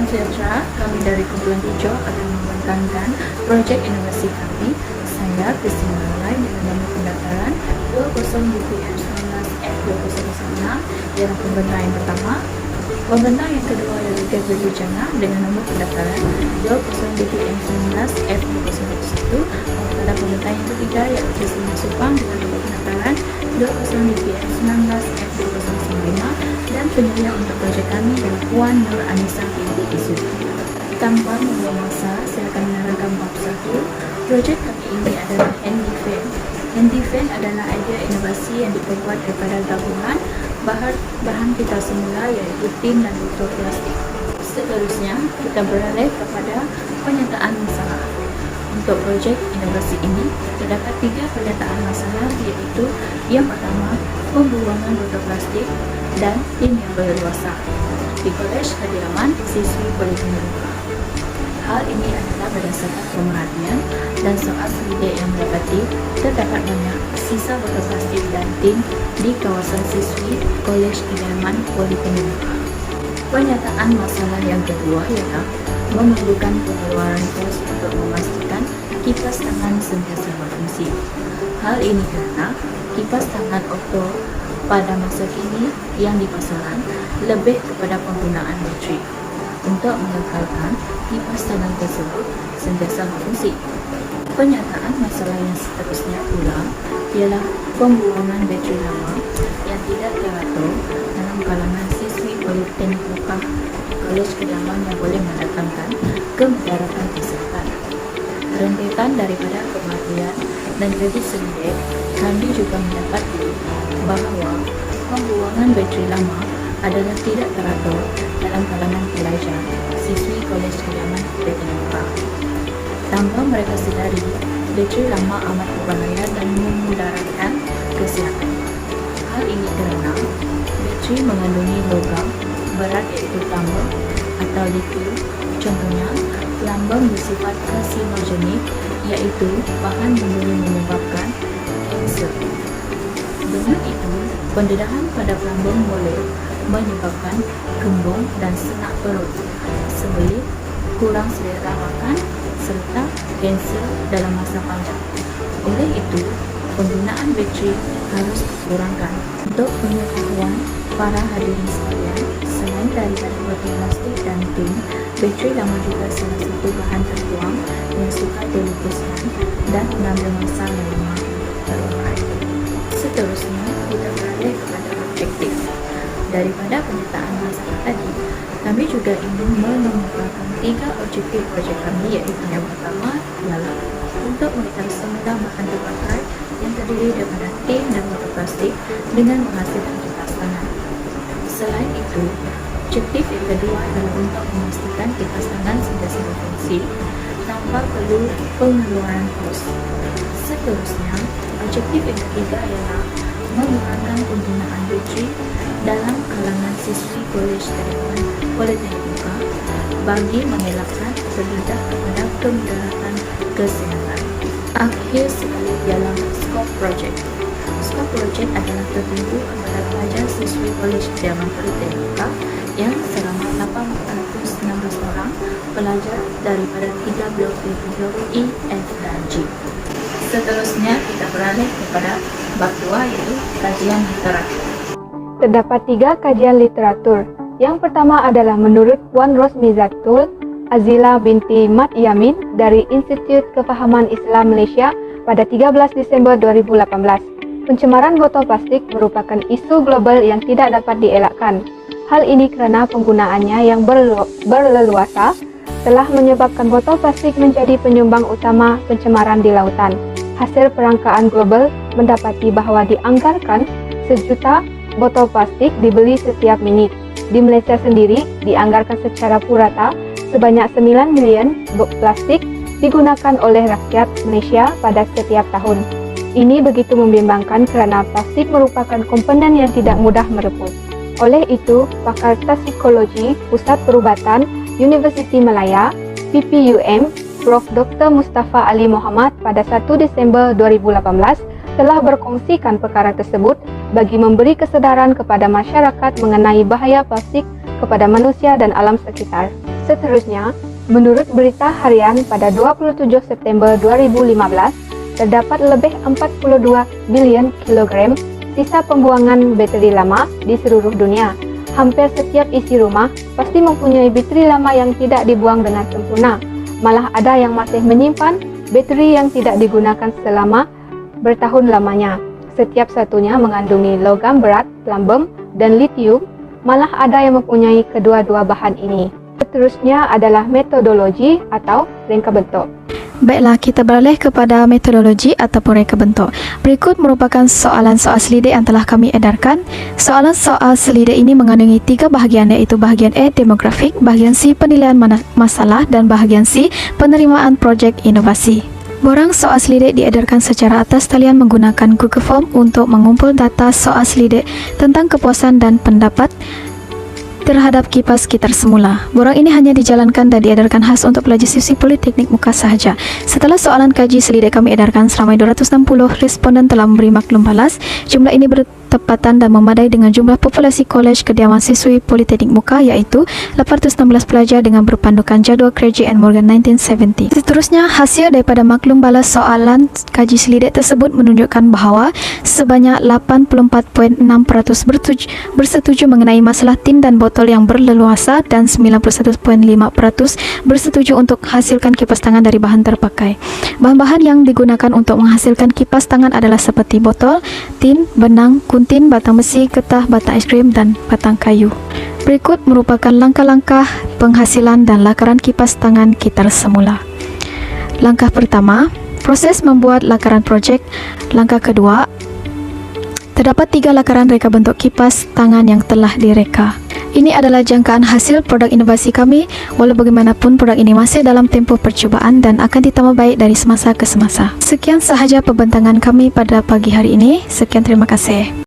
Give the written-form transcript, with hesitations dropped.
Salam sejahtera, kami dari Kumpulan Hijau akan membentangkan proyek inovasi kami. Saya Christina Lalai dengan nomor pendaftaran 20 BPM 19F2006 ialah pembentang yang pertama. Pembentang yang kedua ialah Gabriel Jana dengan nomor pendaftaran 20 BPM 19F2001. Pada pembentang yang ketiga ialah Christina Supang dengan nomor pendaftaran 20 BPM 19F2005 dan penyelia untuk proyek kami adalah Puan Nur Anissa binti Isu. Tanpa membuang masa, saya akan menerangkan bab 1. Projek kami ini adalah Handyfan. Handyfan adalah idea inovasi yang diperbuat daripada gabungan bahan kita semula iaitu tin dan botol plastik. Seterusnya, kita beralih kepada penyataan masalah. Untuk projek inovasi ini, terdapat 3 penyataan masalah iaitu yang pertama, pembuangan botol plastik dan tin yang berleluasa. Di Kolej Kediaman, siswi boleh menemukan. Hal ini adalah berdasarkan pemerhatian dan soal selidik yang mendapati terdapat banyak sisa botol plastik dan tin di kawasan siswi Kolej Kediaman Politeknik. Pernyataan masalah yang kedua ialah memerlukan pengeluaran kos untuk memastikan kipas tangan sentiasa berfungsi. Hal ini kerana kipas tangan auto pada masa kini yang di pasaran lebih kepada penggunaan bateri. Untuk mengekalkan kipas tangan tersebut sentiasa berfungsi. Pernyataan masalah yang seterusnya pula ialah pembuangan bateri lama yang tidak teratur dalam kalangan siswi Politeknik Mekah Kolej Kediaman yang boleh mendatangkan kemudaratan kesihatan. Rentetan daripada kematian dan jadi selidik, kami juga mendapati bahawa pembuangan bateri lama adalah tidak teratur dalam kalangan pelajar siswi Kolej Kediaman Politeknik Mekah. Tanpa mereka sedari, bateri lama amat berbahaya dan memudaratkan kesihatan. Hal ini kerana bateri mengandungi logam berat iaitu plumber atau lithium. Contohnya, plumber bersifat karsinogenik iaitu bahan yang boleh menyebabkan kanser. Dengan itu, pendedahan pada plumber boleh menyebabkan kembung dan senak perut, sebelit, kurang selera makan serta kanser dalam masa panjang. Oleh itu, penggunaan bateri harus dikurangkan. Untuk pengetahuan para hadirin sekalian, selain daripada botol plastik dan tin, bateri lama juga salah satu bahan terbuang yang suka dilukiskan dan mengambil masa yang lama terurai. Seterusnya, kita beralih kepada objektif. Daripada pernyataan masalah tadi, kami juga ingin mengemukakan 3 objektif projek kami, iaitu yang pertama ialah untuk mengitar semula bahan terpakai yang terdiri daripada tin dan botol plastik dengan menghasilkan kipas tangan. Selain itu, objektif yang kedua adalah untuk memastikan kipas tangan sentiasa berfungsi tanpa perlu pengeluaran kos. Seterusnya, objektif yang ketiga ialah mengurangkan penggunaan bateri dalam kalangan siswi Kolej Kediaman Politeknik Mekah bagi mengelakkan terlibat kepada kemudaratan kesihatan. Akhir sekali ialah skop projek. Skop projek adalah tertentu kepada pelajar siswi Kolej Kediaman Politeknik Mekah yang selama 816 orang pelajar daripada 3 blok E, F dan G. Seterusnya kita beralih kepada bab 2 iaitu kajian literatur. Terdapat 3 kajian literatur. Yang pertama adalah menurut Puan Rosmizatul Azila binti Mat Yamin dari Institut Kefahaman Islam Malaysia pada 13 Disember 2018. Pencemaran botol plastik merupakan isu global yang tidak dapat dielakkan. Hal ini kerana penggunaannya yang berleluasa telah menyebabkan botol plastik menjadi penyumbang utama pencemaran di lautan. Hasil perangkaan global mendapati bahawa dianggarkan 1 juta botol plastik dibeli setiap minit. Di Malaysia sendiri, dianggarkan secara purata sebanyak 9 milion plastik digunakan oleh rakyat Malaysia pada setiap tahun. Ini begitu membimbangkan kerana plastik merupakan komponen yang tidak mudah merepus. Oleh itu, pakar Toksikologi Pusat Perubatan Universiti Malaya, PPUM, Prof. Dr. Mustafa Ali Muhammad pada 1 Desember 2018 telah berkongsikan perkara tersebut bagi memberi kesedaran kepada masyarakat mengenai bahaya plastik kepada manusia dan alam sekitar. Seterusnya, menurut berita harian pada 27 September 2015, terdapat lebih 42 bilion kilogram sisa pembuangan bateri lama di seluruh dunia. Hampir setiap isi rumah pasti mempunyai bateri lama yang tidak dibuang dengan sempurna. Malah ada yang masih menyimpan bateri yang tidak digunakan selama bertahun lamanya. Setiap satunya mengandungi logam berat, plambum, dan litium. Malah ada yang mempunyai kedua-dua bahan ini. Seterusnya adalah metodologi atau rangka bentuk. Baiklah, kita beralih kepada metodologi ataupun reka bentuk. Berikut merupakan soalan-soal selidik yang telah kami edarkan. Soalan-soal selidik ini mengandungi 3 bahagian, iaitu bahagian A, demografik, bahagian C, penilaian masalah, dan bahagian C, penerimaan projek inovasi. Borang soal selidik diedarkan secara atas talian menggunakan Google Form untuk mengumpul data soal selidik tentang kepuasan dan pendapat terhadap kipas gitar semula. Borang ini hanya dijalankan dan diedarkan khas untuk pelajar siswi Politeknik Muka sahaja. Setelah soalan kaji selidik kami edarkan, seramai 260 responden telah memberi maklum balas. Jumlah ini bertepatan dan memadai dengan jumlah populasi Kolej Kediaman Siswi Politeknik Muka, iaitu 816 pelajar dengan berpandukan jadual Craigie and Morgan 1970. Seterusnya, hasil daripada maklum balas soalan kaji selidik tersebut menunjukkan bahawa sebanyak 84.6% bersetuju mengenai masalah tin dan botol yang berleluasa dan 91.5% bersetuju untuk hasilkan kipas tangan dari bahan terpakai. Bahan-bahan yang digunakan untuk menghasilkan kipas tangan adalah seperti botol, tin, benang, gunting, batang besi, getah, batang es krim, dan batang kayu. Berikut merupakan langkah-langkah penghasilan dan lakaran kipas tangan gitar semula. Langkah pertama, proses membuat lakaran projek. Langkah kedua, terdapat 3 lakaran reka bentuk kipas tangan yang telah direka. Ini adalah jangkaan hasil produk inovasi kami. Walau bagaimanapun, produk ini masih dalam tempoh percubaan dan akan ditambah baik dari semasa ke semasa. Sekian sahaja pembentangan kami pada pagi hari ini. Sekian, terima kasih.